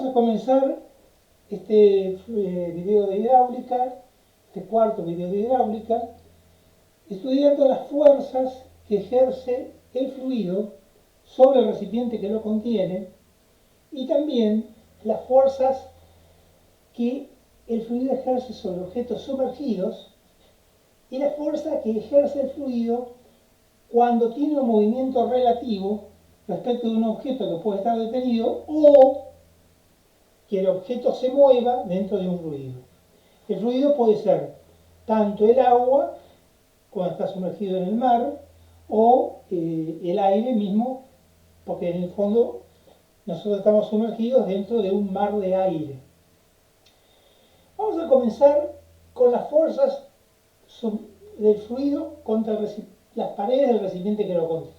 Vamos a comenzar este video de hidráulica, este cuarto video de hidráulica, estudiando las fuerzas que ejerce el fluido sobre el recipiente que lo contiene y también las fuerzas que el fluido ejerce sobre objetos sumergidos y la fuerza que ejerce el fluido cuando tiene un movimiento relativo respecto de un objeto que puede estar detenido o que el objeto se mueva dentro de un fluido. El fluido puede ser tanto el agua cuando está sumergido en el mar o el aire mismo, porque en el fondo nosotros estamos sumergidos dentro de un mar de aire. Vamos a comenzar con las fuerzas del fluido contra las paredes del recipiente que lo contiene.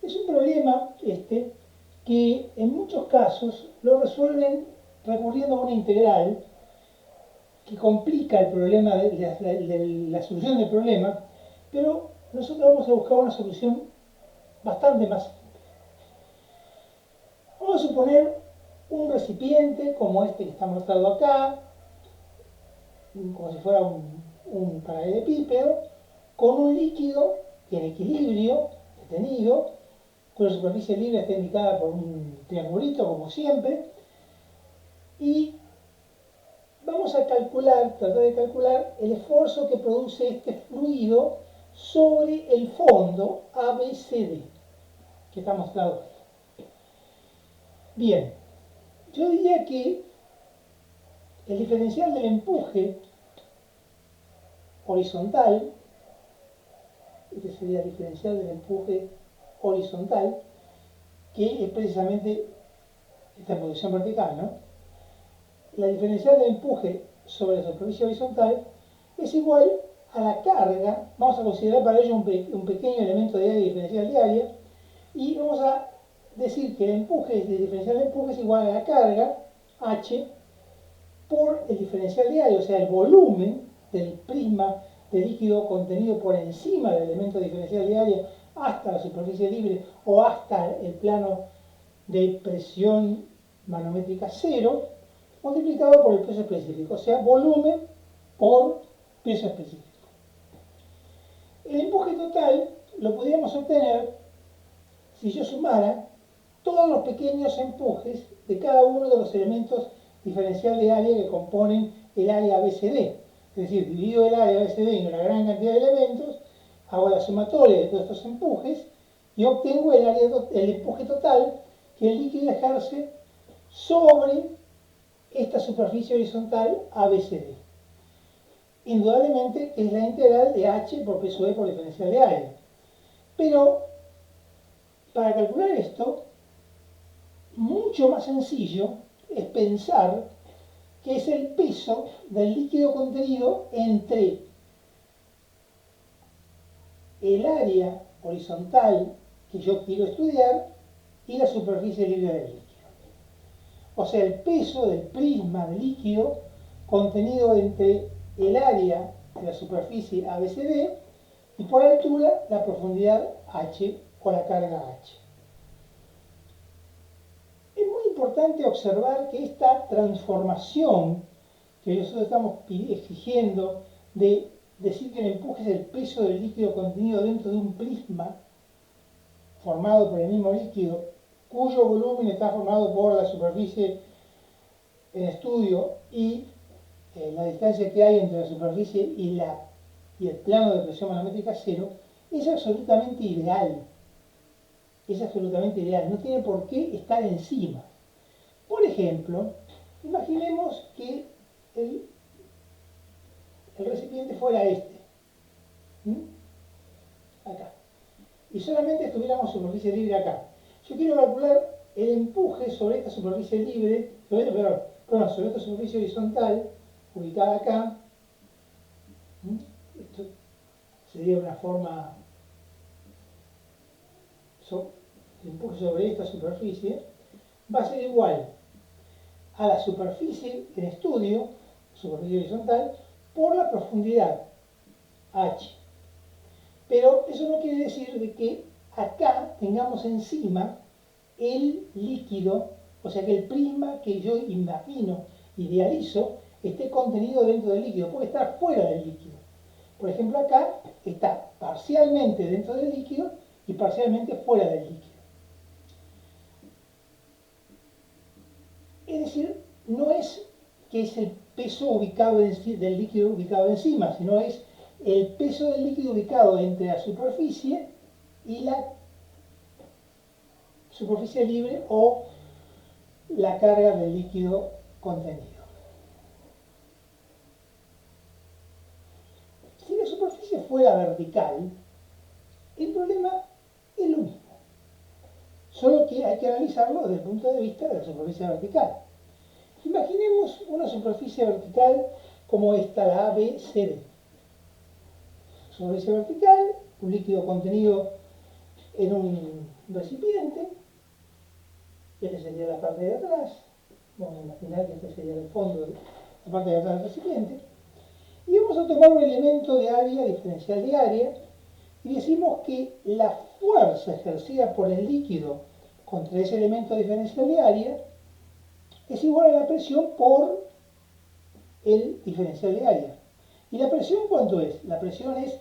Es un problema que en muchos casos lo resuelven recurriendo a una integral que complica el problema de la solución del problema, pero nosotros vamos a buscar una solución bastante más simple. Vamos a suponer un recipiente como este que está mostrado acá, como si fuera un paralelepípedo, con un líquido en equilibrio, detenido, cuya superficie libre está indicada por un triangulito, como siempre, y vamos a tratar de calcular el esfuerzo que produce este fluido sobre el fondo ABCD, que está mostrado aquí. Bien, yo diría que el diferencial del empuje horizontal, este sería el diferencial del empuje horizontal, que es precisamente esta posición vertical, ¿no? La diferencial del empuje sobre la superficie horizontal es igual a la carga. Vamos a considerar para ello un pequeño elemento de área diferencial de área y vamos a decir que el empuje, el diferencial de empuje es igual a la carga H por el diferencial de área, o sea, el volumen del prisma de líquido contenido por encima del elemento diferencial de área hasta la superficie libre o hasta el plano de presión manométrica cero, multiplicado por el peso específico, o sea, volumen por peso específico. El empuje total lo podríamos obtener si yo sumara todos los pequeños empujes de cada uno de los elementos diferencial de área que componen el área ABCD. Es decir, divido el área ABCD en una gran cantidad de elementos, hago la sumatoria de todos estos empujes y obtengo el empuje total que el líquido ejerce sobre esta superficie horizontal ABCD. Indudablemente es la integral de H por peso E por diferencial de área. Pero para calcular esto, mucho más sencillo es pensar que es el peso del líquido contenido entre el área horizontal que yo quiero estudiar y la superficie libre del líquido. O sea, el peso del prisma de líquido contenido entre el área de la superficie ABCD y por altura la profundidad H o la carga H. Es muy importante observar que esta transformación que nosotros estamos exigiendo de decir que el empuje es el peso del líquido contenido dentro de un prisma formado por el mismo líquido, cuyo volumen está formado por la superficie en estudio y la distancia que hay entre la superficie y el plano de presión manométrica cero, es absolutamente ideal. Es absolutamente ideal, no tiene por qué estar encima. Por ejemplo, imaginemos que el recipiente fuera este, acá, y solamente tuviéramos superficie libre acá. Yo quiero calcular el empuje sobre esta superficie libre, sobre esta superficie horizontal, ubicada acá. Esto sería una forma, el empuje sobre esta superficie va a ser igual a la superficie en estudio, superficie horizontal, por la profundidad H. Pero eso no quiere decir de que acá tengamos encima el líquido O sea que el prisma que yo imagino, idealizo, esté contenido dentro del líquido, puede estar fuera del líquido. Por ejemplo, acá está parcialmente dentro del líquido y parcialmente fuera del líquido. Es decir, no es que es el peso ubicado del líquido ubicado encima, sino es el peso del líquido ubicado entre la superficie y la superficie libre o la carga del líquido contenido. Si la superficie fuera vertical, el problema es lo mismo, solo que hay que analizarlo desde el punto de vista de la superficie vertical. Imaginemos una superficie vertical como esta, la ABCD. Superficie vertical, un líquido contenido en un recipiente, esta sería la parte de atrás, vamos a imaginar que este sería el fondo, la parte de atrás del recipiente, y vamos a tomar un elemento de área, diferencial de área, y decimos que la fuerza ejercida por el líquido contra ese elemento diferencial de área es igual a la presión por el diferencial de área. ¿Y la presión cuánto es? La presión es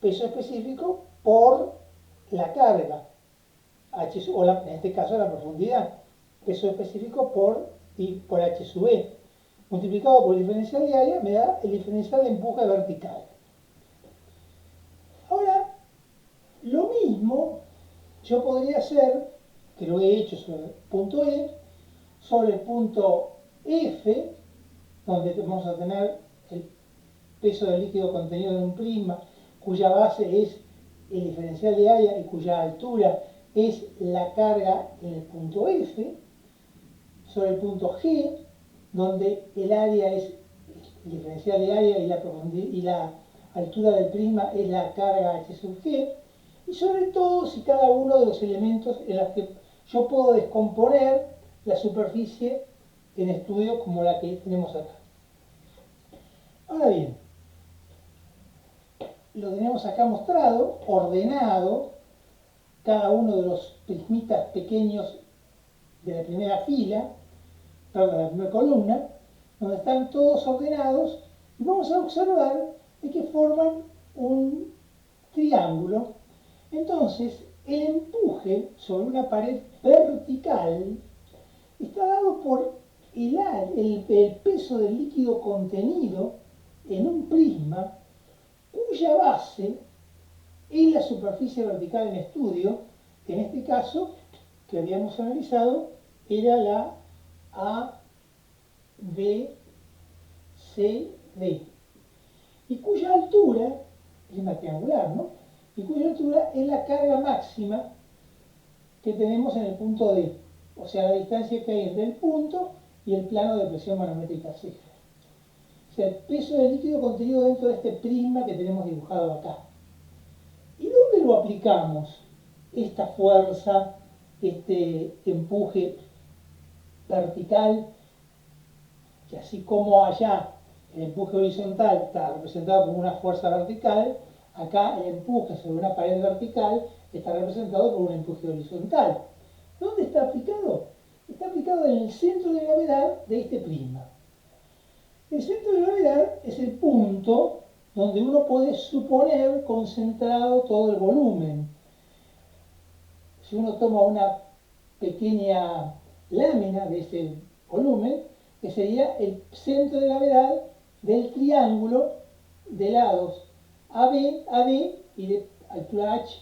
peso específico por la carga, H, o en este caso la profundidad, peso específico por H sub E, multiplicado por el diferencial de área me da el diferencial de empuje vertical. Ahora, lo mismo yo podría hacer, que lo he hecho sobre el punto E, sobre el punto F, donde vamos a tener el peso del líquido contenido en un prisma, cuya base es el diferencial de área y cuya altura es la carga en el punto F, sobre el punto G, donde el área es el diferencial de área y la altura del prisma es la carga H sub G, y sobre todo si cada uno de los elementos en los que yo puedo descomponer la superficie en estudio como la que tenemos acá. Ahora bien, lo tenemos acá mostrado, ordenado, cada uno de los prismitas pequeños de la primera fila, perdón, de la primera columna, donde están todos ordenados, y vamos a observar de que forman un triángulo. Entonces, el empuje sobre una pared vertical está dado por el peso del líquido contenido en un prisma cuya base es la superficie vertical en estudio, que en este caso que habíamos analizado era la ABCD, y cuya altura, es una triangular, ¿no? Y cuya altura es la carga máxima que tenemos en el punto D, o sea, la distancia que hay entre el punto y el plano de presión manométrica cero. O sea, el peso del líquido contenido dentro de este prisma que tenemos dibujado acá. ¿Y dónde lo aplicamos? Esta fuerza, este empuje vertical, que así como allá el empuje horizontal está representado por una fuerza vertical, acá el empuje sobre una pared vertical está representado por un empuje horizontal. ¿Dónde está aplicado? Está aplicado en el centro de gravedad de este prisma. El centro de gravedad es el punto donde uno puede suponer concentrado todo el volumen. Si uno toma una pequeña lámina de ese volumen, que sería el centro de gravedad del triángulo de lados AB, AD y de altura H.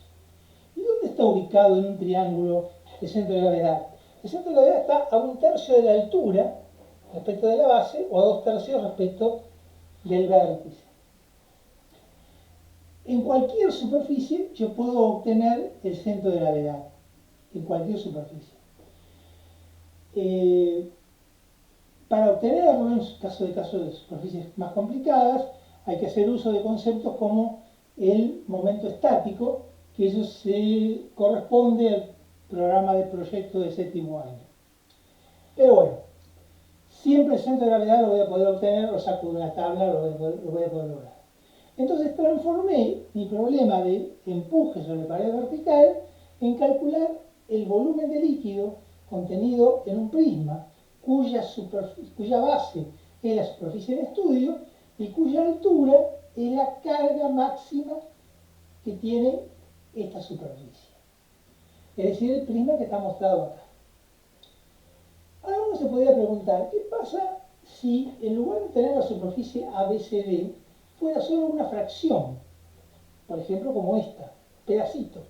¿Y dónde está ubicado en un triángulo el centro de gravedad? El centro de gravedad está a 1/3 de la altura respecto de la base o a 2/3 respecto del vértice. En cualquier superficie yo puedo obtener el centro de gravedad, en cualquier superficie. Para obtenerlo, en caso de superficies más complicadas, hay que hacer uso de conceptos como el momento estático, que eso se corresponde al programa de proyecto de séptimo año. Pero bueno, siempre el centro de gravedad lo voy a poder obtener, lo saco de una tabla, lo voy a poder lograr. Entonces transformé mi problema de empuje sobre pared vertical en calcular el volumen de líquido contenido en un prisma cuya base es la superficie en estudio y cuya altura es la carga máxima que tiene esta superficie. Es decir, el prisma que está mostrado acá. Ahora uno se podría preguntar, ¿qué pasa si en lugar de tener la superficie ABCD fuera solo una fracción? Por ejemplo, como esta, pedacito.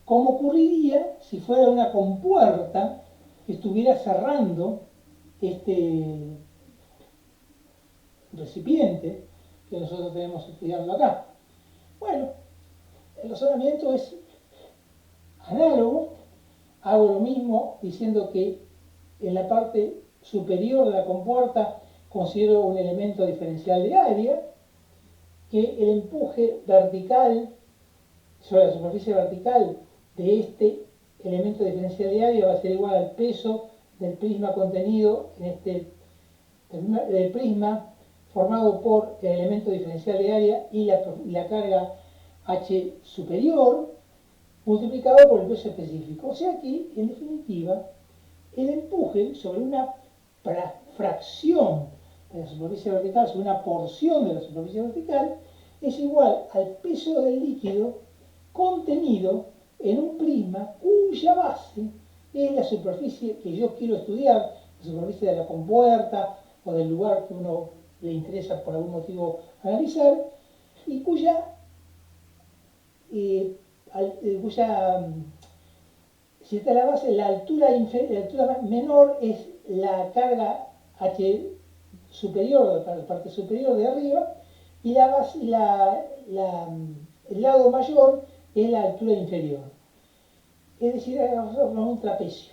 ¿Cómo ocurriría si fuera una compuerta que estuviera cerrando este recipiente que nosotros tenemos estudiando acá? Bueno, el razonamiento es análogo. Hago lo mismo diciendo que en la parte superior de la compuerta considero un elemento diferencial de área, que el empuje vertical sobre la superficie vertical de este elemento diferencial de área va a ser igual al peso del prisma contenido en del prisma formado por el elemento diferencial de área y la carga H superior multiplicado por el peso específico. O sea que, en definitiva, el empuje sobre una fracción de la superficie vertical, sobre una porción de la superficie vertical, es igual al peso del líquido contenido en un prisma cuya base es la superficie que yo quiero estudiar, la superficie de la compuerta o del lugar que uno le interesa por algún motivo analizar, y si está la base, la altura menor es la carga H superior, la parte superior de arriba, y la base, el lado mayor es la altura inferior. Es decir, un trapecio.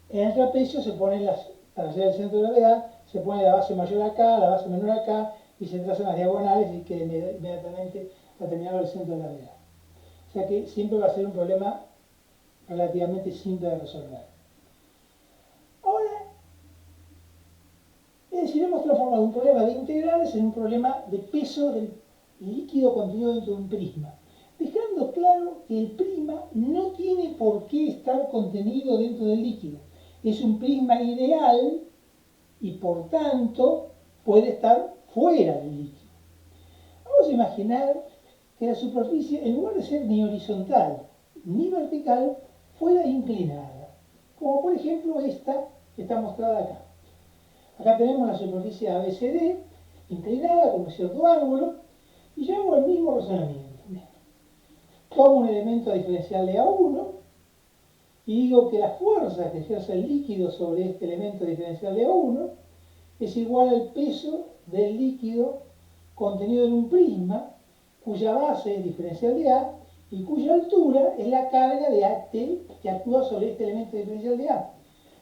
En el trapecio se ponen para hacer el centro de gravedad, se pone la base mayor acá, la base menor acá, y se trazan las diagonales y queda inmediatamente determinado el centro de gravedad. O sea que siempre va a ser un problema relativamente simple de resolver. Ahora, es decir, hemos transformado un problema de integrales en un problema de peso del líquido contenido dentro de un prisma, dejando claro que el prisma no tiene por qué estar contenido dentro del líquido. Es un prisma ideal y por tanto puede estar fuera del líquido. Vamos a imaginar que la superficie, en lugar de ser ni horizontal ni vertical, fuera inclinada, como por ejemplo esta que está mostrada acá. Acá tenemos la superficie ABCD inclinada con un cierto ángulo y yo hago el mismo razonamiento. Tomo un elemento diferencial de A1 y digo que la fuerza que ejerce el líquido sobre este elemento diferencial de A1 es igual al peso del líquido contenido en un prisma cuya base es diferencial de A y cuya altura es la carga de AT que actúa sobre este elemento diferencial de A.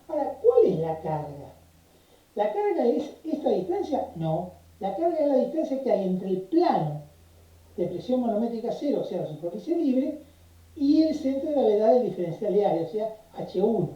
Ahora, ¿cuál es la carga? ¿La carga es esta distancia? No. La carga es la distancia que hay entre el plano de presión manométrica cero, o sea, la superficie libre, y el centro de gravedad del diferencial de área, o sea, H1.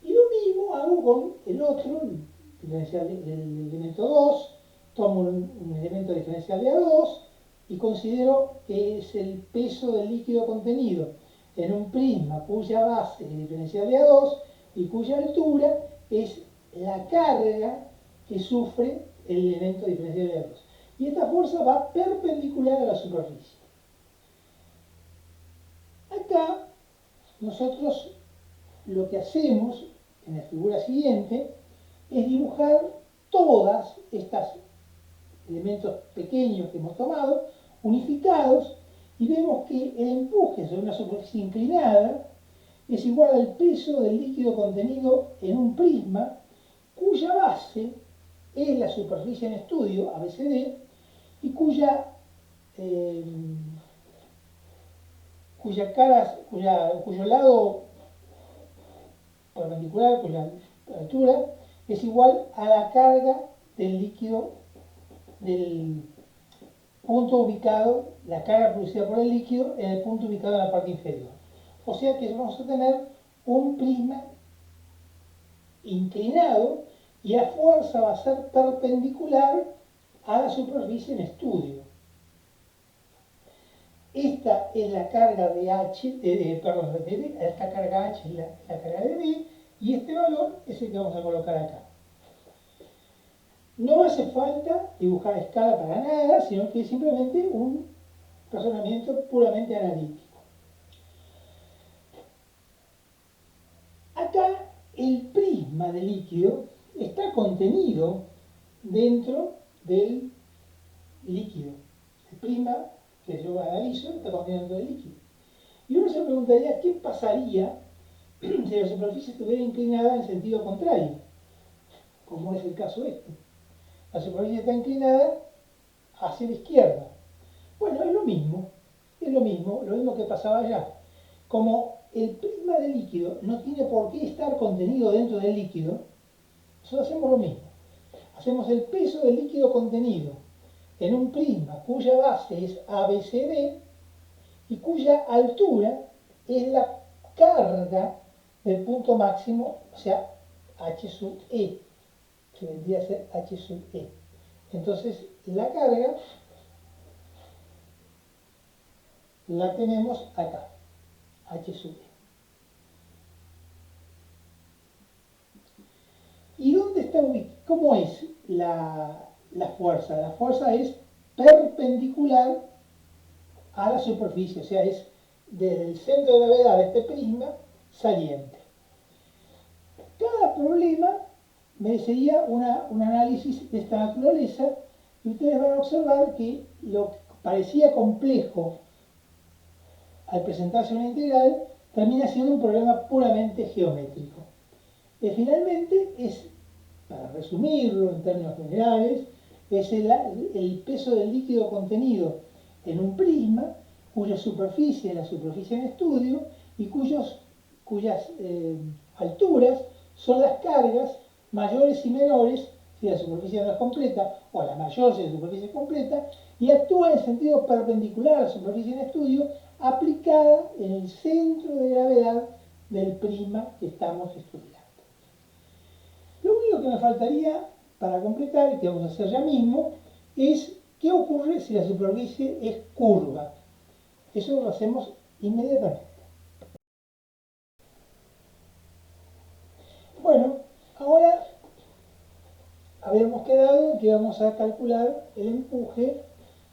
Y lo mismo hago con el otro, el diferencial del elemento 2, tomo un elemento diferencial de A2 y considero que es el peso del líquido contenido en un prisma cuya base es diferencial de A2 y cuya altura es la carga que sufre el elemento diferencial de A2. Y esta fuerza va perpendicular a la superficie. Acá nosotros lo que hacemos en la figura siguiente es dibujar todas estas elementos pequeños que hemos tomado, unificados, y vemos que el empuje sobre una superficie inclinada es igual al peso del líquido contenido en un prisma cuya base es la superficie en estudio, ABCD, y cuyo lado perpendicular, cuya altura es igual a la carga del líquido del punto ubicado, la carga producida por el líquido en el punto ubicado en la parte inferior. O sea que vamos a tener un prisma inclinado y la fuerza va a ser perpendicular a la superficie en estudio. esta es la carga de H, perdón, de B, esta carga H es la carga de B, y este valor es el que vamos a colocar acá. No hace falta dibujar escala para nada, sino que es simplemente un razonamiento puramente analítico. Acá el prisma del líquido está contenido dentro del líquido. El prisma que yo analizo está contenido dentro del líquido. Y uno se preguntaría qué pasaría si la superficie estuviera inclinada en sentido contrario, como es el caso este. La superficie está inclinada hacia la izquierda. Bueno, es lo mismo que pasaba allá. Como el prisma del líquido no tiene por qué estar contenido dentro del líquido, nosotros hacemos lo mismo. Hacemos el peso del líquido contenido en un prisma cuya base es ABCD y cuya altura es la carga del punto máximo, o sea, H sub E, que vendría a ser H sub E. Entonces, la carga la tenemos acá, H sub E. ¿Y dónde está ubicada? ¿Cómo es la fuerza? La fuerza es perpendicular a la superficie, o sea, es desde el centro de gravedad de este prisma saliente. Cada problema merecería un análisis de esta naturaleza y ustedes van a observar que lo que parecía complejo al presentarse una integral termina siendo un problema puramente geométrico. Finalmente es, para resumirlo en términos generales, es el peso del líquido contenido en un prisma cuya superficie es la superficie en estudio y cuyas alturas son las cargas mayores y menores si la superficie no es completa, o la mayor si la superficie es completa, y actúa en sentido perpendicular a la superficie en estudio aplicada en el centro de gravedad del prisma que estamos estudiando. Lo único que me faltaría para completar, y que vamos a hacer ya mismo, es qué ocurre si la superficie es curva. Eso lo hacemos inmediatamente. Bueno, ahora habíamos quedado en que vamos a calcular el empuje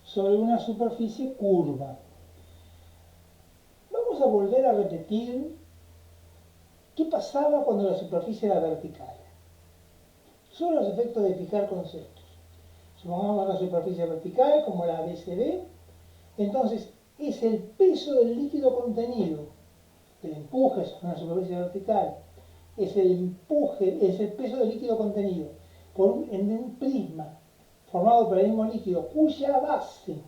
sobre una superficie curva. Vamos a volver a repetir qué pasaba cuando la superficie era vertical. Son los efectos de fijar conceptos. Supongamos una superficie vertical como la ABCD, entonces es el peso del líquido contenido, el empuje sobre una superficie vertical, es el peso del líquido contenido en un prisma formado por el mismo líquido cuya base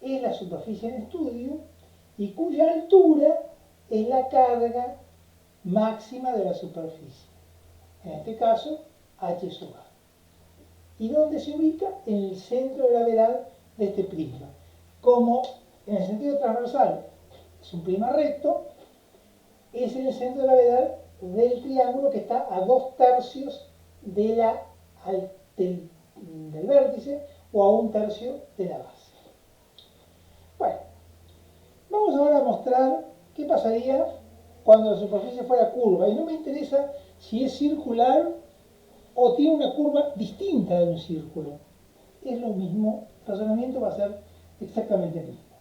es la superficie en estudio y cuya altura es la carga máxima de la superficie. En este caso, H sub A. ¿Y dónde se ubica? En el centro de gravedad de este prisma. Como en el sentido transversal es un prisma recto, es en el centro de gravedad del triángulo que está a 2/3 del vértice o a 1/3 de la base. Bueno, vamos ahora a mostrar qué pasaría cuando la superficie fuera curva. Y no me interesa si es circular o tiene una curva distinta de un círculo. Es lo mismo, el razonamiento va a ser exactamente el mismo.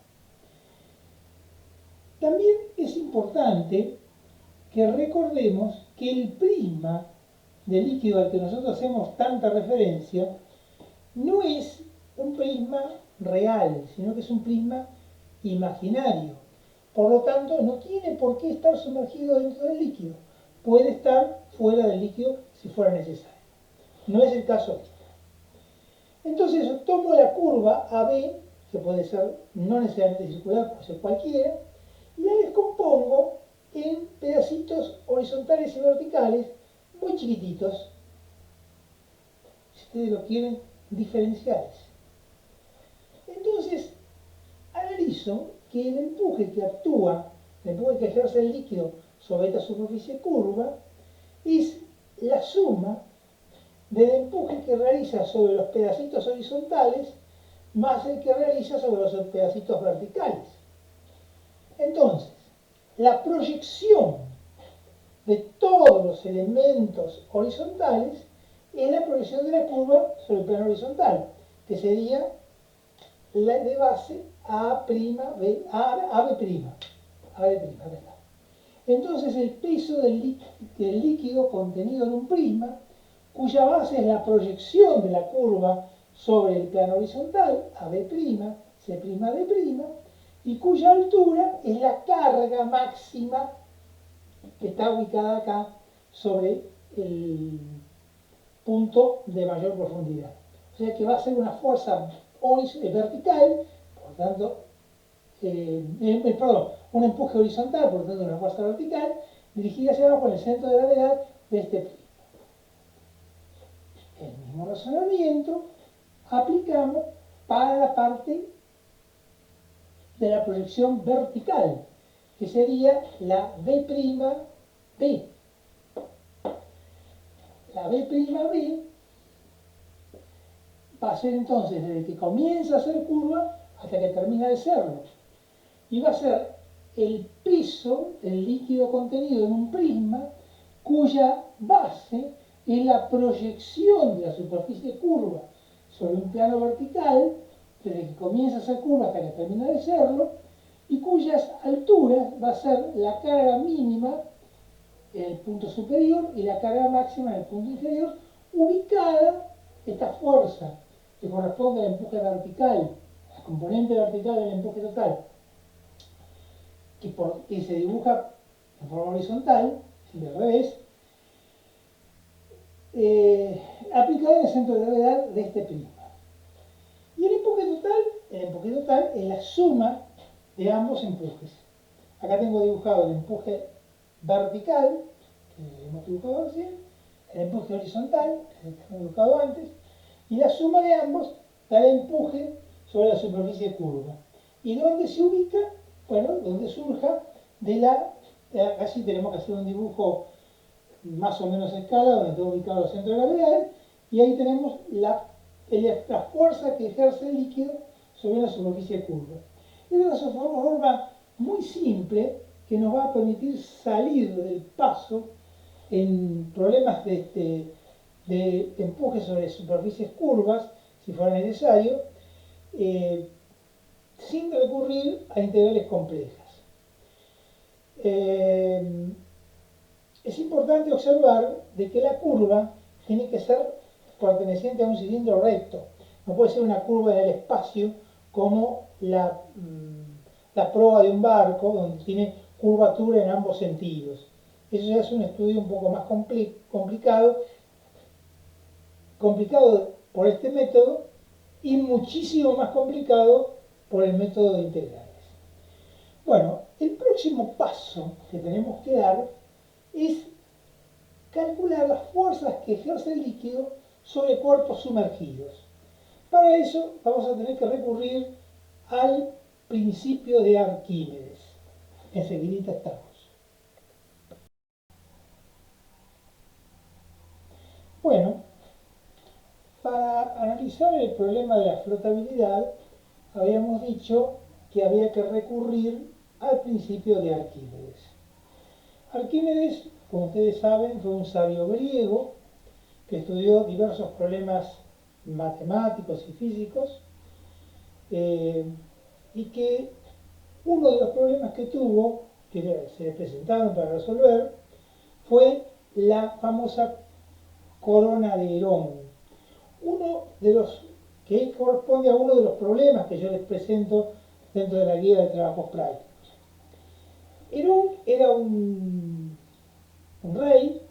También es importante que recordemos que el prisma del líquido al que nosotros hacemos tanta referencia no es un prisma real, sino que es un prisma imaginario. Por lo tanto, no tiene por qué estar sumergido dentro del líquido. Puede estar fuera del líquido si fuera necesario. No es el caso aquí. Entonces yo tomo la curva AB, que puede ser no necesariamente circular, puede ser cualquiera, y la descompongo en pedacitos horizontales y verticales muy chiquititos, si ustedes lo quieren, diferenciales. Entonces, analizo que el empuje que actúa, el empuje que ejerce el líquido sobre esta superficie curva, es la suma del empuje que realiza sobre los pedacitos horizontales más el que realiza sobre los pedacitos verticales. Entonces, la proyección de todos los elementos horizontales es la proyección de la curva sobre el plano horizontal, que sería la de base AB', ¿verdad? Entonces el peso del líquido contenido en un prisma, cuya base es la proyección de la curva sobre el plano horizontal, AB', C'D', y cuya altura es la carga máxima que está ubicada acá sobre el punto de mayor profundidad. O sea que va a ser una fuerza vertical, por tanto, un empuje horizontal, por tanto una fuerza vertical, dirigida hacia abajo en el centro de gravedad de este prisma. El mismo razonamiento aplicamos para la parte de la proyección vertical, que sería la B'B. La B'B va a ser entonces desde que comienza a ser curva hasta que termina de serlo. Y va a ser el peso del líquido contenido en un prisma cuya base es la proyección de la superficie curva sobre un plano vertical desde que comienza a ser curva hasta que termina de serlo, y cuyas alturas va a ser la carga mínima en el punto superior y la carga máxima en el punto inferior, ubicada esta fuerza que corresponde al empuje vertical, la componente vertical del empuje total, que se dibuja en forma horizontal, al revés, aplicada en el centro de gravedad de este prisma. Y el empuje total es la suma de ambos empujes. Acá tengo dibujado el empuje vertical, que hemos dibujado recién, el empuje horizontal, que hemos dibujado antes, y la suma de ambos da el empuje sobre la superficie curva. ¿Y dónde se ubica? Bueno, donde surja de la... Acá sí tenemos que hacer un dibujo más o menos a escala, donde está ubicado el centro de gravedad, y ahí tenemos la fuerza que ejerce el líquido sobre la superficie curva. Es una forma muy simple que nos va a permitir salir del paso en problemas de empuje sobre superficies curvas, si fuera necesario, sin recurrir a integrales complejas. Es importante observar de que la curva tiene que ser perteneciente a un cilindro recto. No puede ser una curva en el espacio como la proa de un barco, donde tiene curvatura en ambos sentidos. Eso ya es un estudio un poco más complicado por este método y muchísimo más complicado por el método de integrales. Bueno, el próximo paso que tenemos que dar es calcular las fuerzas que ejerce el líquido sobre cuerpos sumergidos. Para eso vamos a tener que recurrir al principio de Arquímedes. Enseguida estamos. Bueno, para analizar el problema de la flotabilidad, habíamos dicho que había que recurrir al principio de Arquímedes. Arquímedes, como ustedes saben, fue un sabio griego que estudió diversos problemas matemáticos y físicos, y que uno de los problemas que tuvo, que se le presentaron para resolver, fue la famosa corona de Herón. Uno de los que corresponde a uno de los problemas que yo les presento dentro de la guía de trabajos prácticos. Herón era un rey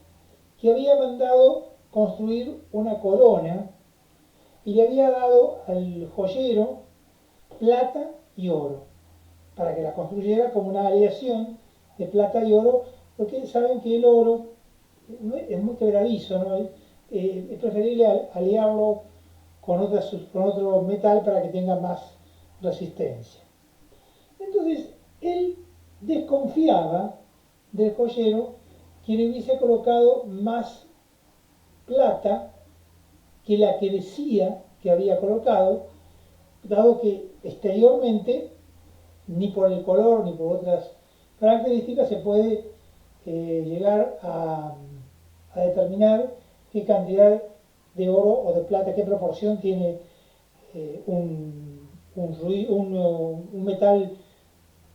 que había mandado construir una corona y le había dado al joyero plata y oro para que la construyera como una aleación de plata y oro, porque saben que el oro es muy quebradizo, ¿no? Es preferible aliarlo con otro metal para que tenga más resistencia. Entonces, él desconfiaba del joyero que le hubiese colocado más plata que la que decía que había colocado, dado que exteriormente ni por el color ni por otras características se puede llegar a determinar qué cantidad de oro o de plata, qué proporción tiene un metal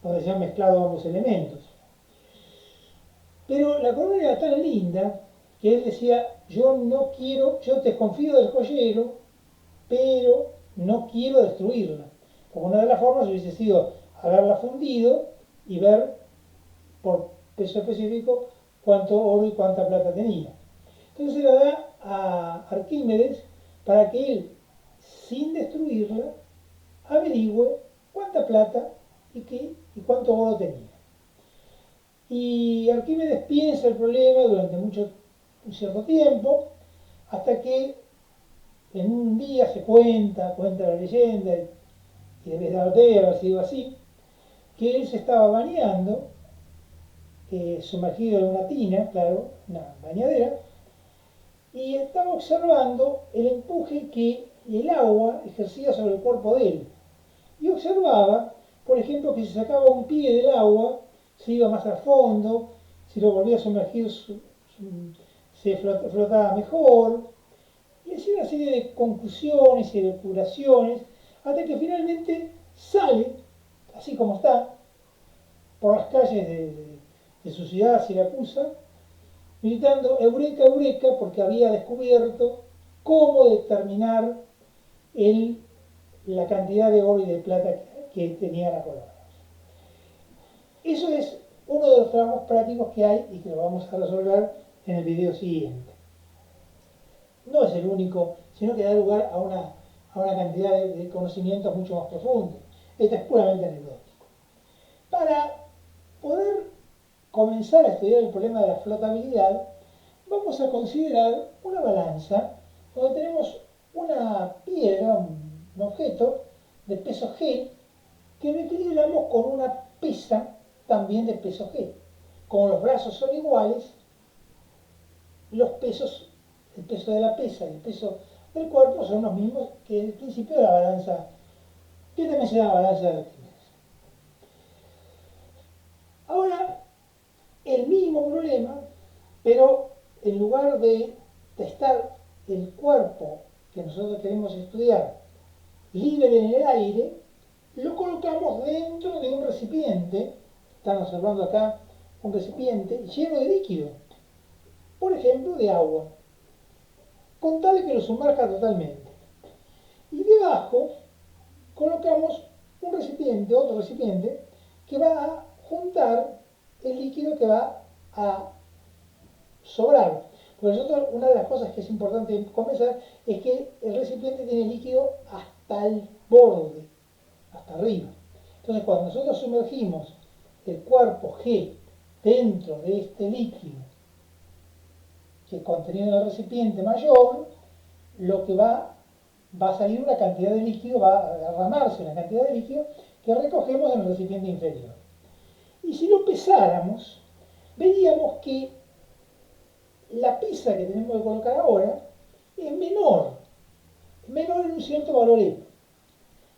donde se han mezclado ambos elementos. Pero la corona era tan linda que él decía, yo no quiero, yo desconfío del joyero, pero no quiero destruirla. Porque una de las formas hubiese sido haberla fundido y ver por peso específico cuánto oro y cuánta plata tenía. Entonces se la da a Arquímedes para que él, sin destruirla, averigüe cuánta plata y cuánto oro tenía. Y Arquímedes piensa el problema durante un cierto tiempo, hasta que en un día cuenta la leyenda, y debe haber sido así, que él se estaba bañando, sumergido en una tina, claro, una bañadera, y estaba observando el empuje que el agua ejercía sobre el cuerpo de él. Y observaba, por ejemplo, que si sacaba un pie del agua, se iba más al fondo, si lo volvía a sumergir se flotaba mejor, y hacía una serie de conclusiones y de curaciones, hasta que finalmente sale, así como está, por las calles de su ciudad, Siracusa, gritando Eureka, Eureka, porque había descubierto cómo determinar la cantidad de oro y de plata que tenía la corona. Eso es uno de los trabajos prácticos que hay y que lo vamos a resolver en el video siguiente. No es el único, sino que da lugar a una cantidad de conocimientos mucho más profundos. Esto es puramente anecdótico. Para poder comenzar a estudiar el problema de la flotabilidad, vamos a considerar una balanza donde tenemos una piedra, un objeto de peso G, que lo equilibramos con una pesa también de peso G. Como los brazos son iguales, los pesos, el peso de la pesa y el peso del cuerpo son los mismos que el principio de la balanza, que también se llama balanza de Arquímedes. Ahora, el mismo problema, pero en lugar de testar el cuerpo que nosotros queremos estudiar libre en el aire, lo colocamos dentro de un recipiente. Están observando acá un recipiente lleno de líquido, por ejemplo de agua, con tal de que lo sumerja totalmente. Y debajo colocamos un recipiente, otro recipiente, que va a juntar el líquido que va a sobrar. Por nosotros, una de las cosas que es importante comenzar es que el recipiente tiene líquido hasta el borde, hasta arriba. Entonces, cuando nosotros sumergimos el cuerpo G dentro de este líquido que contenido en el recipiente mayor, lo que va a salir una cantidad de líquido, va a derramarse una cantidad de líquido que recogemos en el recipiente inferior. Y si lo pesáramos, veríamos que la pesa que tenemos que colocar ahora es menor en un cierto valor E.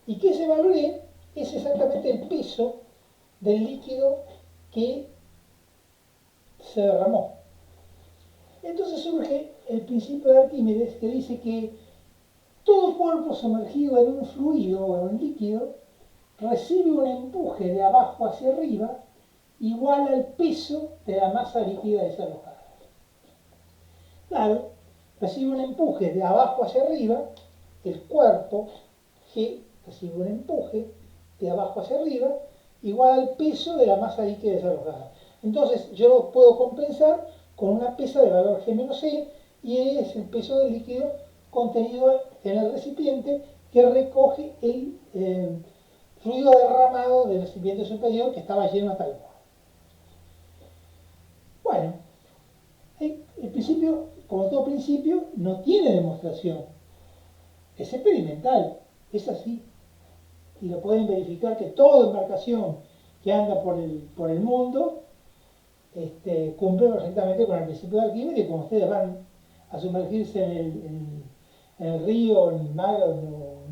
Y que ese valor E es exactamente el peso del líquido que se derramó. Entonces surge el principio de Arquímedes que dice que todo cuerpo sumergido en un fluido o en un líquido recibe un empuje de abajo hacia arriba igual al peso de la masa líquida desalojada. Claro, recibe un empuje de abajo hacia arriba, el cuerpo G recibe un empuje de abajo hacia arriba igual al peso de la masa líquida desalojada. Entonces yo lo puedo compensar con una pesa de valor G menos E y E es el peso del líquido contenido en el recipiente que recoge el fluido derramado del recipiente superior que estaba lleno hasta el borde. Bueno, el principio, como todo principio, no tiene demostración. Es experimental, es así. Y lo pueden verificar que toda embarcación que anda por el mundo cumple perfectamente con el principio de Arquímedes, y cuando ustedes van a sumergirse en el río, en el mar o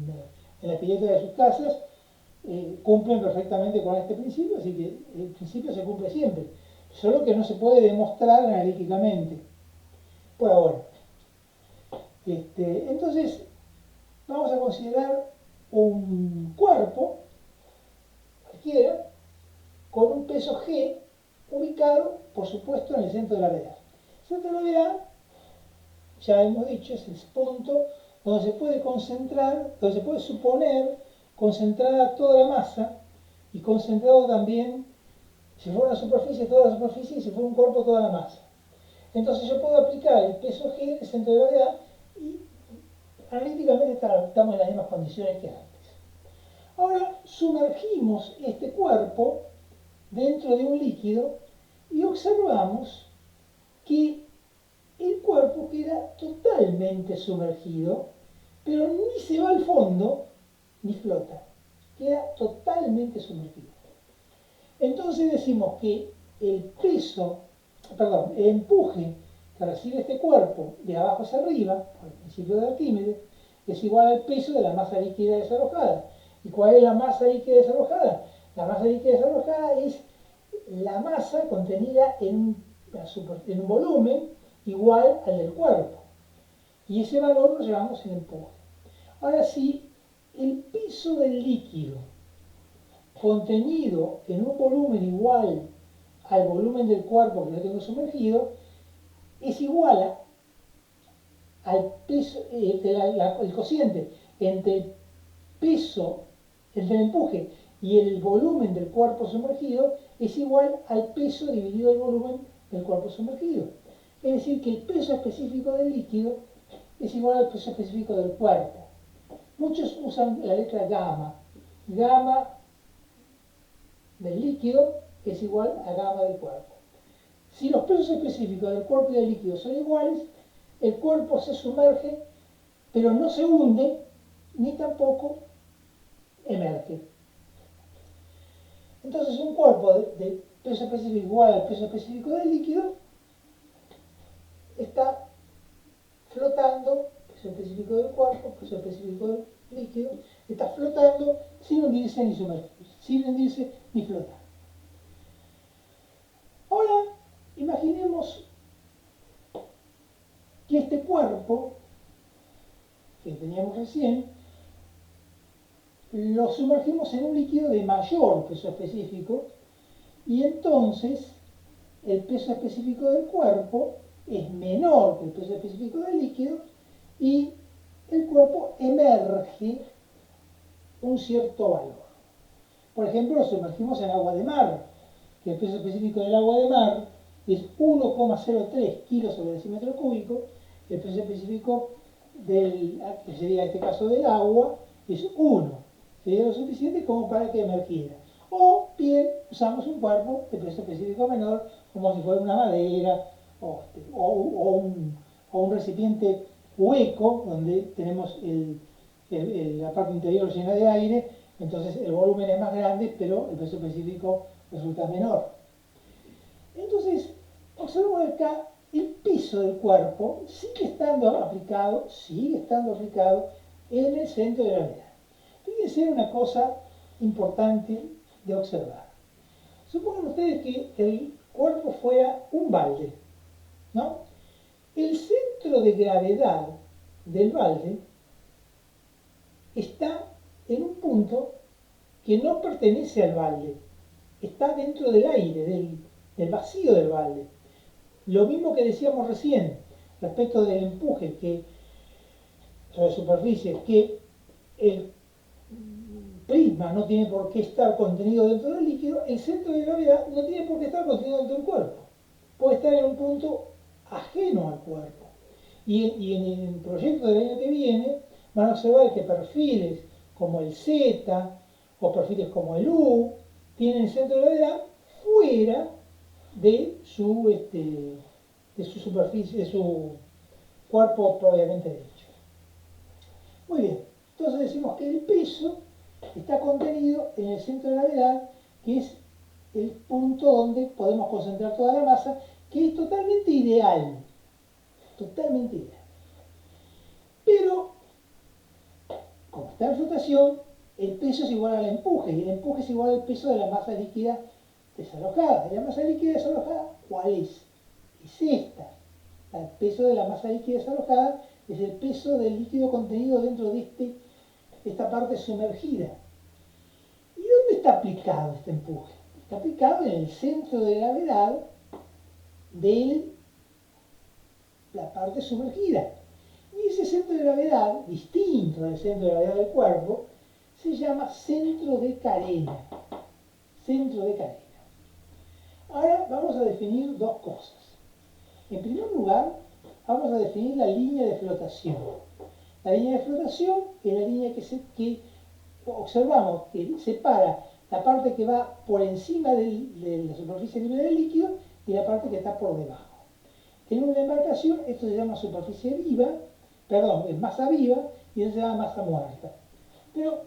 en la pileta de sus casas, cumplen perfectamente con este principio, así que el principio se cumple siempre, solo que no se puede demostrar analíticamente por ahora. Entonces, vamos a considerar un cuerpo cualquiera con un peso G ubicado, por supuesto, en el centro de gravedad. El centro de gravedad, ya hemos dicho, es el punto donde se puede concentrar, donde se puede suponer concentrada toda la masa y concentrado también, si fuera una superficie, toda la superficie, y si fuera un cuerpo, toda la masa. Entonces yo puedo aplicar el peso G en el centro de gravedad y analíticamente estamos en las mismas condiciones que antes. Ahora sumergimos este cuerpo dentro de un líquido y observamos que el cuerpo queda totalmente sumergido, pero ni se va al fondo ni flota, queda totalmente sumergido. Entonces decimos que el el empuje que recibe este cuerpo de abajo hacia arriba, por el principio de Arquímedes, es igual al peso de la masa líquida desalojada. ¿Y cuál es la masa líquida desalojada? La masa líquida desalojada es la masa contenida en un volumen igual al del cuerpo. Y ese valor lo llevamos en empuje. Ahora sí, el peso del líquido contenido en un volumen igual al volumen del cuerpo que yo tengo sumergido es igual al peso, el cociente entre el peso, entre el empuje y el volumen del cuerpo sumergido es igual al peso dividido el volumen del cuerpo sumergido. Es decir, que el peso específico del líquido es igual al peso específico del cuerpo. Muchos usan la letra gamma. Gamma del líquido es igual a gamma del cuerpo. Si los pesos específicos del cuerpo y del líquido son iguales, el cuerpo se sumerge, pero no se hunde, ni tampoco emerge. Entonces un cuerpo de peso específico igual al peso específico del líquido está flotando, peso específico del cuerpo, peso específico del líquido, está flotando sin hundirse ni sumergirse, sin hundirse ni flotar. Ahora, imaginemos que este cuerpo que teníamos recién lo sumergimos en un líquido de mayor peso específico y entonces el peso específico del cuerpo es menor que el peso específico del líquido y el cuerpo emerge un cierto valor. Por ejemplo, lo sumergimos en agua de mar, que el peso específico del agua de mar es 1,03 kilos sobre decímetro cúbico, el peso específico que sería en este caso del agua, es 1. Sería lo suficiente como para que emergiera. O bien usamos un cuerpo de peso específico menor, como si fuera una madera o un recipiente hueco donde tenemos la parte interior llena de aire, entonces el volumen es más grande, pero el peso específico resulta menor. Entonces, observamos acá el peso del cuerpo sigue estando aplicado en el centro de gravedad. Fíjense una cosa importante de observar. Supongan ustedes que el cuerpo fuera un balde, ¿no? El centro de gravedad del balde está en un punto que no pertenece al balde, está dentro del aire, del vacío del balde. Lo mismo que decíamos recién respecto del empuje sobre superficie, que el prisma no tiene por qué estar contenido dentro del líquido, el centro de gravedad no tiene por qué estar contenido dentro del cuerpo. Puede estar en un punto ajeno al cuerpo. Y en el proyecto del año que viene van a observar que perfiles como el Z o perfiles como el U tienen el centro de gravedad fuera de su superficie, de su cuerpo propiamente dicho. Muy bien, entonces decimos que el peso está contenido en el centro de gravedad, que es el punto donde podemos concentrar toda la masa, que es totalmente ideal. Totalmente ideal. Pero, como está en flotación, el peso es igual al empuje, y el empuje es igual al peso de la masa líquida desalojada. ¿Y la masa líquida desalojada cuál es? Es esta. El peso de la masa líquida desalojada es el peso del líquido contenido dentro de esta parte sumergida. ¿Y dónde está aplicado este empuje? Está aplicado en el centro de gravedad de la parte sumergida. Y ese centro de gravedad, distinto del centro de gravedad del cuerpo, se llama centro de carena. Centro de carena. Ahora vamos a definir dos cosas. En primer lugar, vamos a definir la línea de flotación. La línea de flotación es la línea que observamos que separa la parte que va por encima de la superficie libre del líquido y la parte que está por debajo. En una embarcación esto se llama superficie viva, perdón, es masa viva y eso se llama masa muerta. Pero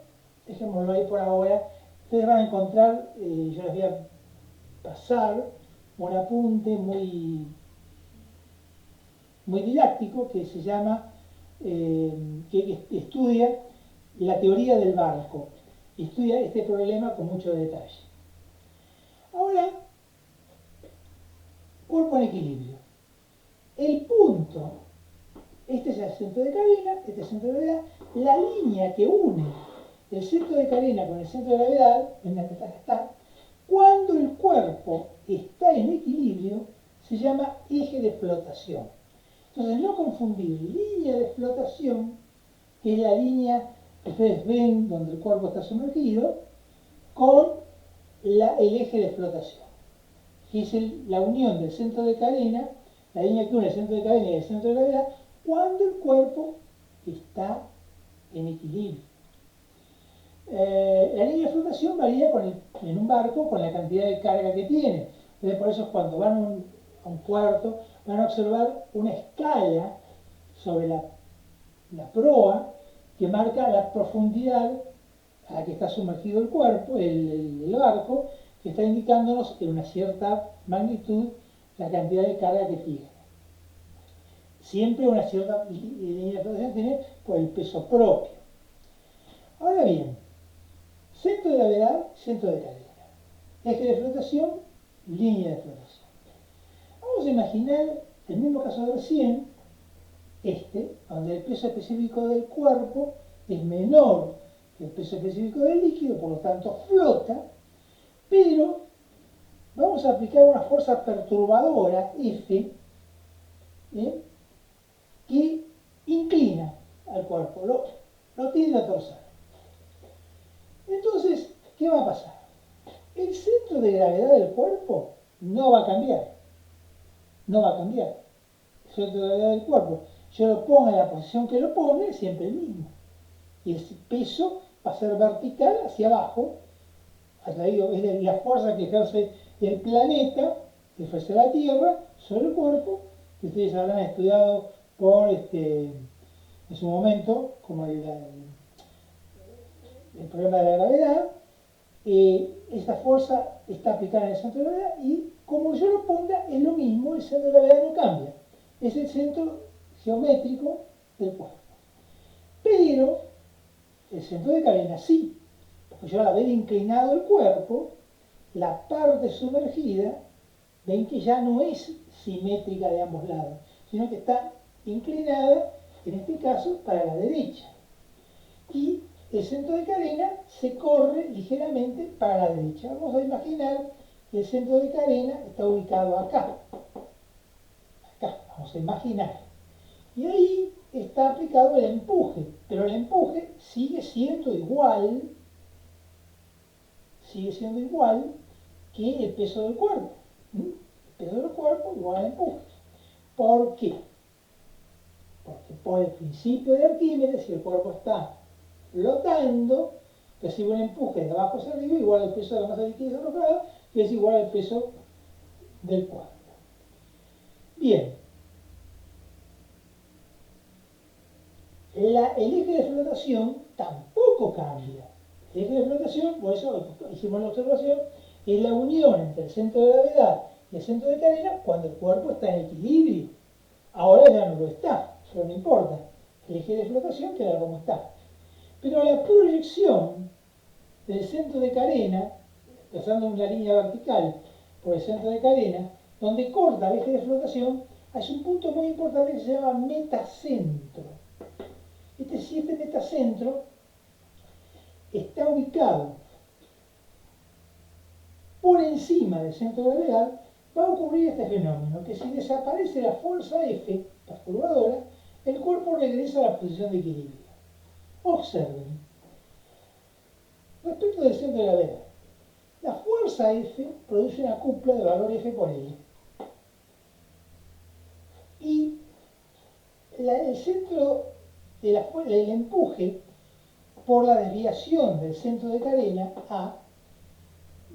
dejémoslo ahí por ahora. Ustedes van a encontrar, yo les voy a pasar un apunte muy didáctico que se llama, que estudia la teoría del barco. Estudia este problema con mucho detalle. Ahora, cuerpo en equilibrio. El punto, este es el centro de carena, este es el centro de gravedad, la línea que une el centro de carena con el centro de gravedad, en la que está, cuando el cuerpo está en equilibrio, se llama eje de flotación. Entonces, no confundir línea de flotación, que es la línea que ustedes ven donde el cuerpo está sumergido, con el eje de flotación, que es la unión del centro de cadena, la línea que une el centro de cadena y el centro de gravedad, cuando el cuerpo está en equilibrio. La línea de flotación varía en un barco con la cantidad de carga que tiene. Entonces, por eso cuando van a un puerto, van a observar una escala sobre la proa que marca la profundidad a la que está sumergido el cuerpo, el barco, que está indicándonos en una cierta magnitud la cantidad de carga que tiene. Siempre una cierta línea de flotación tiene por el peso propio. Ahora bien, centro de gravedad, centro de cadena. Eje de flotación, línea de flotación. Vamos a imaginar el mismo caso de recién, donde el peso específico del cuerpo es menor que el peso específico del líquido, por lo tanto flota, pero vamos a aplicar una fuerza perturbadora, F, que inclina al cuerpo, lo tiende a torzar. Entonces, ¿qué va a pasar? El centro de gravedad del cuerpo no va a cambiar. No va a cambiar. El centro de gravedad del cuerpo, yo lo ponga en la posición que lo ponga, es siempre el mismo. Y el peso va a ser vertical hacia abajo. Hasta ahí es la fuerza que ejerce el planeta, que ejerce la Tierra, sobre el cuerpo, que ustedes habrán estudiado en su momento, como el problema de la gravedad. Esta fuerza está aplicada en el centro de gravedad y como yo lo ponga es lo mismo, el centro de gravedad no cambia. Es el centro geométrico del cuerpo. Pero el centro de cadena sí, porque yo al haber inclinado el cuerpo, la parte sumergida, ven que ya no es simétrica de ambos lados, sino que está inclinada, en este caso, para la derecha. Y el centro de cadena se corre ligeramente para la derecha. Vamos a imaginar que el centro de cadena está ubicado acá. Acá, vamos a imaginar. Y ahí está aplicado el empuje, pero el empuje sigue siendo igual que el peso del cuerpo. El peso del cuerpo igual al empuje. ¿Por qué? Porque por el principio de Arquímedes, si el cuerpo está flotando, recibe un empuje de abajo hacia arriba igual al peso de la masa líquida desalojada, que es igual al peso del cuerpo. Bien. El eje de flotación tampoco cambia. El eje de flotación, por eso hicimos la observación, es la unión entre el centro de gravedad y el centro de cadena cuando el cuerpo está en equilibrio. Ahora ya no lo está, pero no importa. El eje de flotación queda como está. Pero la proyección del centro de carena, trazando una línea vertical por el centro de carena, donde corta el eje de flotación, hay un punto muy importante que se llama metacentro. Si este metacentro está ubicado por encima del centro de gravedad, va a ocurrir este fenómeno, que si desaparece la fuerza F perturbadora, el cuerpo regresa a la posición de equilibrio. Observen, respecto del centro de gravedad, la fuerza F produce una cupla de valor F por L. Y el centro del empuje por la desviación del centro de carena A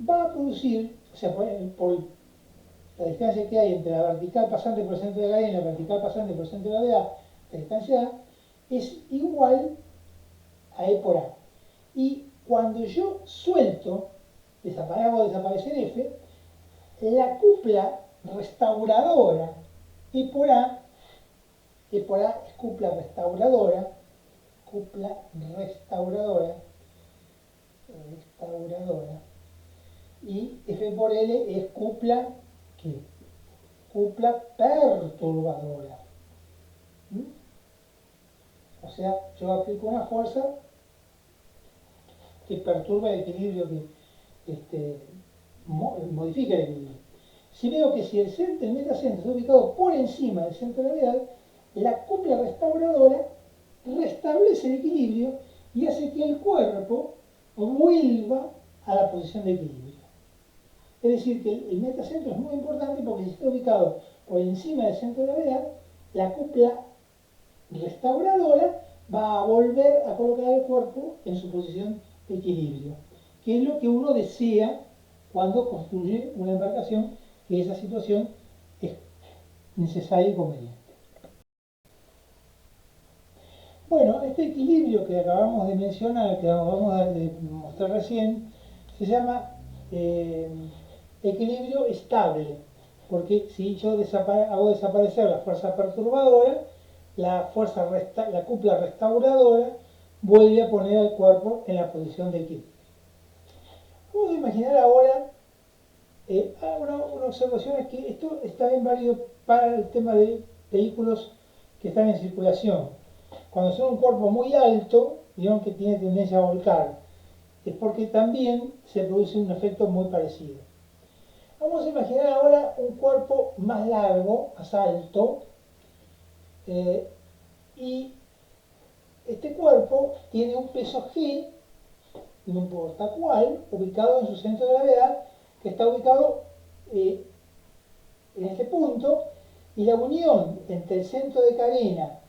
va a producir, o sea, por la distancia que hay entre la vertical pasante por el centro de carena y la vertical pasante por el centro de gravedad, la distancia A, es igual a E por A. Y cuando yo suelto, hago desaparecer F, la cupla restauradora E por A es cupla restauradora, y F por L es cupla, ¿qué? Cupla perturbadora. ¿Mm? O sea, yo aplico una fuerza que perturba el equilibrio, que modifica el equilibrio. Si veo que si el metacentro está ubicado por encima del centro de gravedad, la cupla restauradora restablece el equilibrio y hace que el cuerpo vuelva a la posición de equilibrio. Es decir, que el metacentro es muy importante porque si está ubicado por encima del centro de gravedad, la cupla restauradora va a volver a colocar el cuerpo en su posición de equilibrio, que es lo que uno desea cuando construye una embarcación, que esa situación es necesaria y conveniente. Bueno, este equilibrio que acabamos de mencionar, que vamos a mostrar recién, se llama equilibrio estable, porque si yo hago desaparecer la fuerza perturbadora, la cupla restauradora vuelve a poner al cuerpo en la posición de equilibrio. Vamos a imaginar ahora una observación, es que esto está bien válido para el tema de vehículos que están en circulación. Cuando son un cuerpo muy alto, digamos que tiene tendencia a volcar, es porque también se produce un efecto muy parecido. Vamos a imaginar ahora un cuerpo más largo, más alto, y este cuerpo tiene un peso G, no importa cuál, ubicado en su centro de gravedad, que está ubicado en este punto, y la unión entre el centro de carena,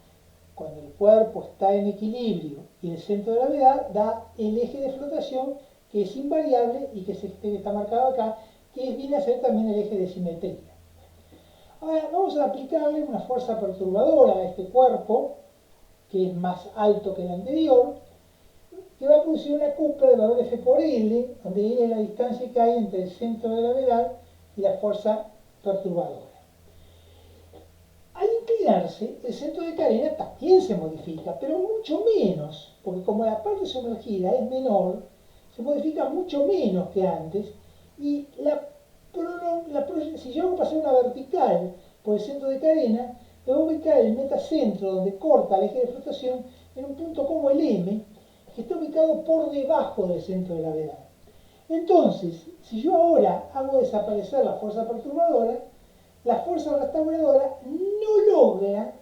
cuando el cuerpo está en equilibrio, y el centro de gravedad, da el eje de flotación, que es invariable y que está marcado acá, que viene a ser también el eje de simetría. Ahora vamos a aplicarle una fuerza perturbadora a este cuerpo, que es más alto que el anterior, que va a producir una cupla de valor F por L, donde L es la distancia que hay entre el centro de gravedad y la fuerza perturbadora. Al inclinarse, el centro de carena también se modifica, pero mucho menos, porque como la parte sumergida es menor, se modifica mucho menos que antes, y si yo hago pasar una vertical por el centro de carena, me voy a ubicar el metacentro donde corta el eje de flotación en un punto como el M, que está ubicado por debajo del centro de gravedad. Entonces, si yo ahora hago desaparecer la fuerza perturbadora, la fuerza restauradora no logra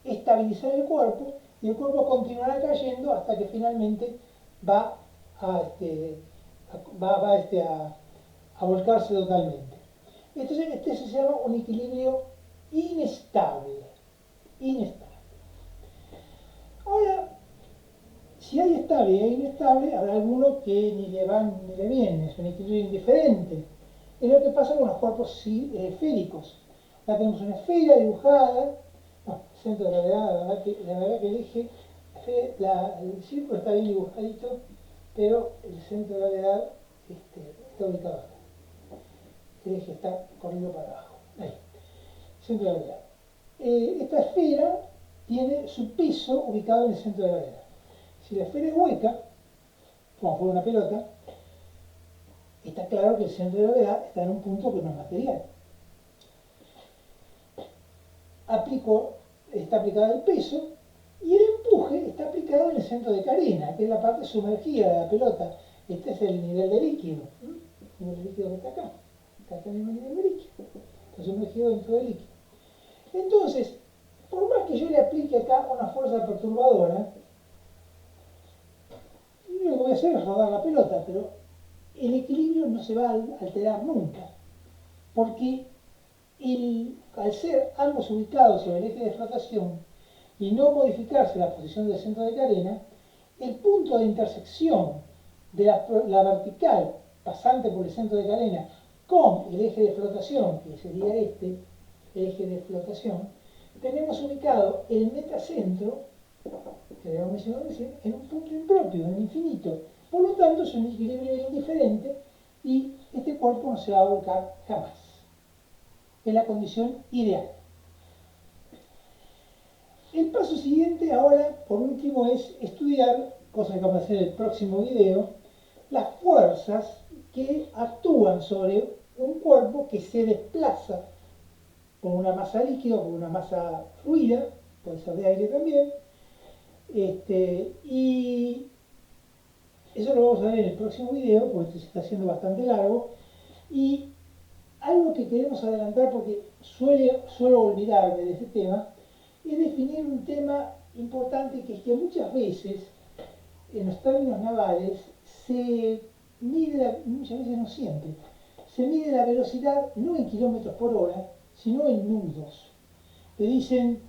estabilizar el cuerpo y el cuerpo continuará cayendo hasta que finalmente va a volcarse totalmente. Entonces, este se llama un equilibrio inestable. Ahora, si hay estable y hay inestable, habrá alguno que ni le van ni le vienen, es un equilibrio indiferente. Es lo que pasa con los cuerpos esféricos. Acá tenemos una esfera dibujada, centro de gravedad, la verdad que el eje, el círculo está bien dibujadito, pero el centro de gravedad está ubicado acá. El eje está corrido para abajo. Ahí, centro de gravedad. Esta esfera tiene su piso ubicado en el centro de gravedad. Si la esfera es hueca, como fuera una pelota, está claro que el centro de gravedad está en un punto que no es material. Está aplicado el peso y el empuje está aplicado en el centro de carena, que es la parte sumergida de la pelota. Este es el nivel de líquido. El nivel de líquido que está acá. Acá está el mismo nivel de líquido. Está sumergido dentro del líquido. Entonces, por más que yo le aplique acá una fuerza perturbadora, lo que voy a hacer es rodar la pelota, pero el equilibrio no se va a alterar nunca. Porque al ser ambos ubicados sobre el eje de flotación y no modificarse la posición del centro de carena, el punto de intersección de la vertical pasante por el centro de carena con el eje de flotación, que sería este, el eje de flotación, tenemos ubicado el metacentro, que habíamos mencionado recién, en un punto impropio, en el infinito. Por lo tanto, es un equilibrio indiferente y este cuerpo no se va a volcar jamás. Es la condición ideal. El paso siguiente ahora, por último, es estudiar, cosa que vamos a hacer en el próximo video, las fuerzas que actúan sobre un cuerpo que se desplaza con una masa líquida o con una masa fluida, puede ser de aire también, y eso lo vamos a ver en el próximo video, porque este se está haciendo bastante largo, y algo que queremos adelantar, porque suelo olvidarme de este tema, es definir un tema importante, que es que muchas veces, en los términos navales, se mide, muchas veces no siempre, se mide la velocidad no en kilómetros por hora, sino en nudos. Te dicen,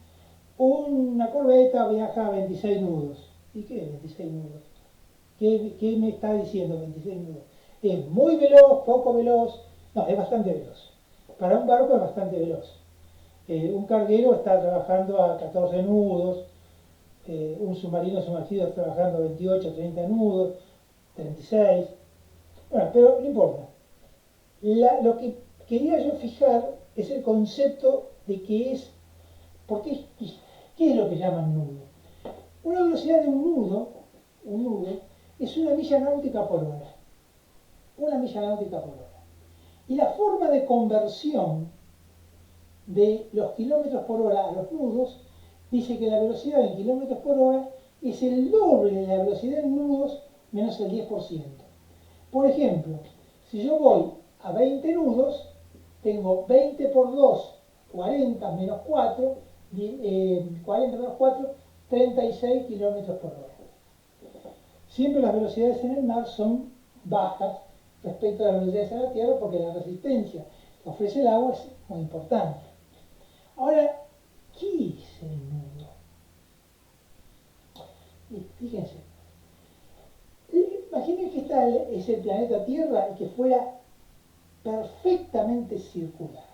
una corbeta viaja a 26 nudos. ¿Y qué es 26 nudos? ¿Qué me está diciendo 26 nudos? ¿Es muy veloz, poco veloz? No, es bastante veloz. Para un barco es bastante veloz. Un carguero está trabajando a 14 nudos, un submarino sumergido está trabajando a 28, 30 nudos, 36. Bueno, pero no importa. Lo que quería yo fijar es el concepto de qué es, qué es lo que llaman nudo. Una velocidad de un nudo, es una milla náutica por hora. Una milla náutica por hora. Y la forma de conversión de los kilómetros por hora a los nudos dice que la velocidad en kilómetros por hora es el doble de la velocidad en nudos menos el 10%. Por ejemplo, si yo voy a 20 nudos, tengo 20 por 2, 40 menos 4, 40 menos 4, 36 kilómetros por hora. Siempre las velocidades en el mar son bajas respecto a las velocidades en la tierra, porque la resistencia que ofrece el agua es muy importante. Ahora, ¿qué es el nudo? Fíjense, imaginen que es el planeta Tierra y que fuera perfectamente circular.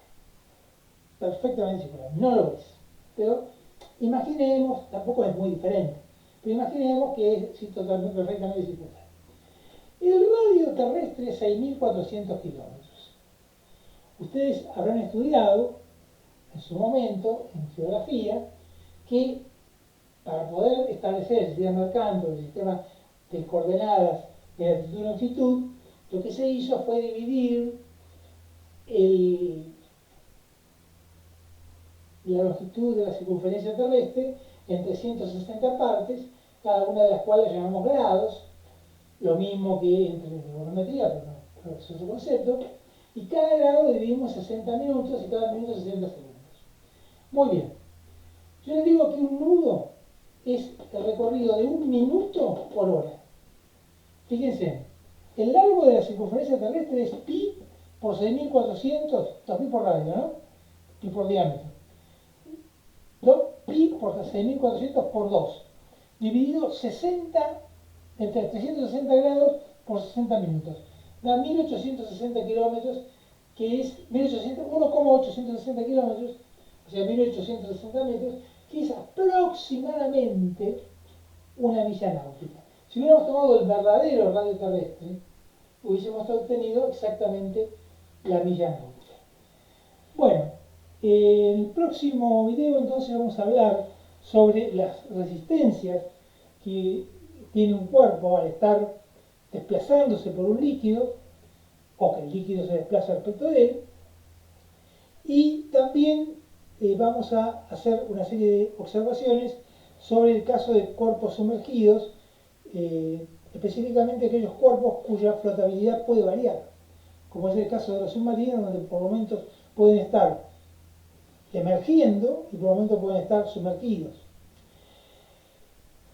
Perfectamente circular. No lo es. Pero imaginemos, tampoco es muy diferente, pero imaginemos que es totalmente, perfectamente circular. El radio terrestre es 6.400 kilómetros. Ustedes habrán estudiado en su momento, en geografía, que para poder establecer el sistema mercante, el sistema de coordenadas de latitud y longitud, lo que se hizo fue dividir la longitud de la circunferencia terrestre en 360 partes, cada una de las cuales llamamos grados, lo mismo que entre trigonometría, pero es otro concepto, y cada grado lo dividimos en 60 minutos y cada minuto 60 segundos. Muy bien, yo les digo que un nudo es el recorrido de 1 minuto por hora. Fíjense, el largo de la circunferencia terrestre es pi por 6.400, pi por radio, ¿no? Pi por diámetro. Pi por 6.400 por 2, dividido 60 entre 360 grados por 60 minutos. Da 1.860 kilómetros, que es 1,860 kilómetros, o sea, 1.860 metros, que es aproximadamente una milla náutica. Si hubiéramos tomado el verdadero radio terrestre, hubiésemos obtenido exactamente la milla náutica. Bueno, en el próximo video entonces vamos a hablar sobre las resistencias que tiene un cuerpo al estar desplazándose por un líquido, o que el líquido se desplaza respecto de él, y también vamos a hacer una serie de observaciones sobre el caso de cuerpos sumergidos, específicamente aquellos cuerpos cuya flotabilidad puede variar, como es el caso de los submarinos, donde por momentos pueden estar emergiendo y por momentos pueden estar sumergidos.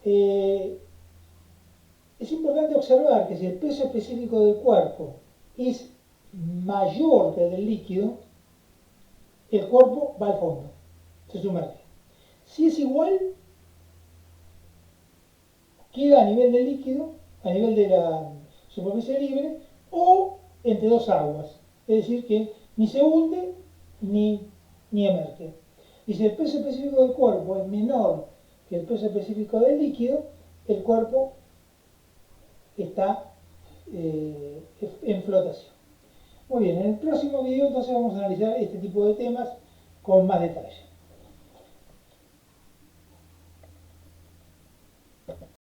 Es importante observar que si el peso específico del cuerpo es mayor que el del líquido, el cuerpo va al fondo, se sumerge. Si es igual, queda a nivel del líquido, a nivel de la superficie libre, o entre dos aguas. Es decir, que ni se hunde ni emerge. Y si el peso específico del cuerpo es menor que el peso específico del líquido, el cuerpo está en flotación. Muy bien, en el próximo video entonces vamos a analizar este tipo de temas con más detalle.